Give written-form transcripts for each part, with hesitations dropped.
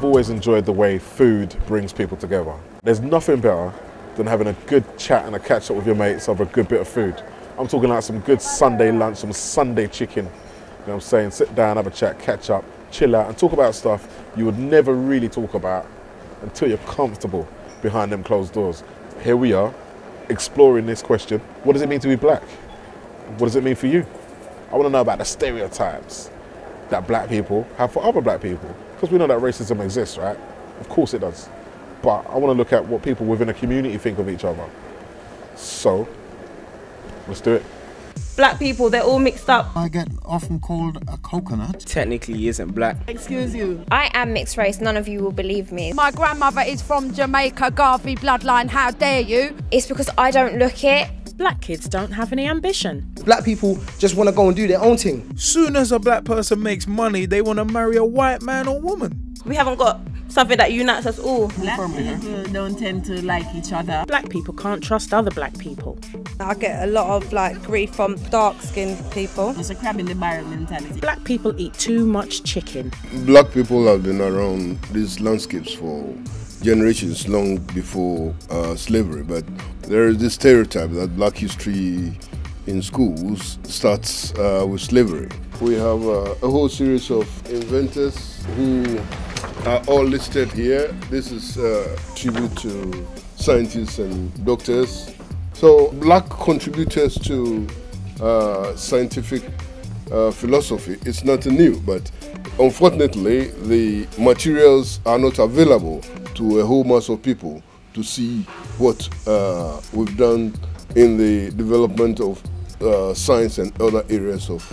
I've always enjoyed the way food brings people together. There's nothing better than having a good chat and a catch up with your mates over a good bit of food. I'm talking like some good Sunday lunch, some Sunday chicken. You know what I'm saying? Sit down, have a chat, catch up, chill out and talk about stuff you would never really talk about until you're comfortable behind them closed doors. Here we are, exploring this question. What does it mean to be black? What does it mean for you? I want to know about the stereotypes that black people have for other black people. Because we know that racism exists, right? Of course it does. But I want to look at what people within a community think of each other. So, let's do it. Black people, they're all mixed up. I get often called a coconut. Technically he isn't black. Excuse you. I am mixed race, none of you will believe me. My grandmother is from Jamaica, Garvey bloodline, how dare you? It's because I don't look it. Black kids don't have any ambition. Black people just want to go and do their own thing. Soon as a black person makes money, they want to marry a white man or woman. We haven't got something that unites us all. Black people don't tend to like each other. Black people can't trust other black people. I get a lot of grief from dark-skinned people. It's a crab in the barrel mentality. Black people eat too much chicken. Black people have been around these landscapes for generations, long before slavery, but there is this stereotype that black history in schools starts with slavery. We have a whole series of inventors who are all listed here. This is a tribute to scientists and doctors. So black contributors to scientific philosophy is nothing new, but unfortunately the materials are not available to a whole mass of people to see what we've done in the development of science and other areas of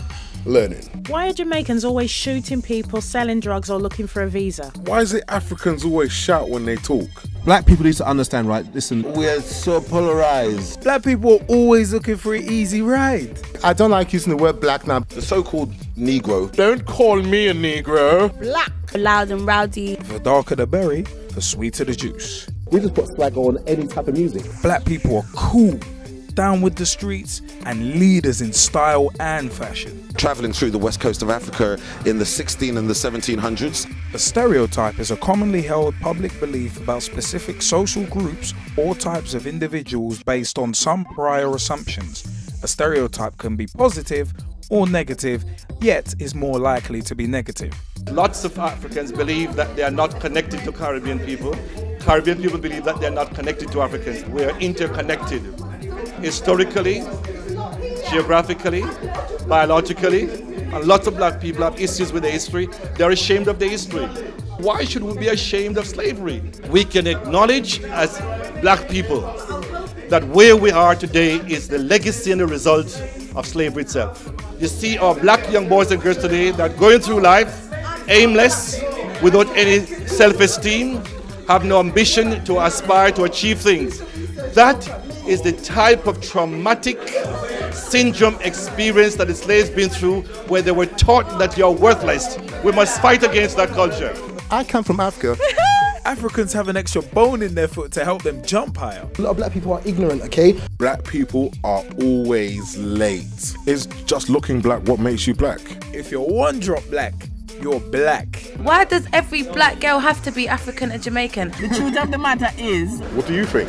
learning. Why are Jamaicans always shooting people, selling drugs or looking for a visa? Why is it Africans always shout when they talk? Black people need to understand, right? Listen, We are so polarized. Black people are always looking for an easy ride. I don't like using the word black now. The so-called Negro. Don't call me a Negro. Black, loud and rowdy. The darker the berry, the sweeter the juice. We just put swag on any type of music. Black people are cool, down with the streets, and leaders in style and fashion. Travelling through the west coast of Africa in the 16 and the 1700s. A stereotype is a commonly held public belief about specific social groups or types of individuals based on some prior assumptions. A stereotype can be positive or negative, yet is more likely to be negative. Lots of Africans believe that they are not connected to Caribbean people. Caribbean people believe that they are not connected to Africans. We are interconnected. Historically, geographically, biologically, and lots of black people have issues with their history. They're ashamed of their history. Why should we be ashamed of slavery? We can acknowledge as black people that where we are today is the legacy and the result of slavery itself. You see our black young boys and girls today that are going through life aimless, without any self-esteem, have no ambition to aspire to achieve things. That is the type of traumatic syndrome experience that the slaves been through, where they were taught that you're worthless. We must fight against that culture. I come from Africa. Africans have an extra bone in their foot to help them jump higher. A lot of black people are ignorant, okay? Black people are always late. Is just looking black what makes you black? If you're one drop black, you're black. Why does every black girl have to be African and Jamaican? The truth of the matter is, What do you think?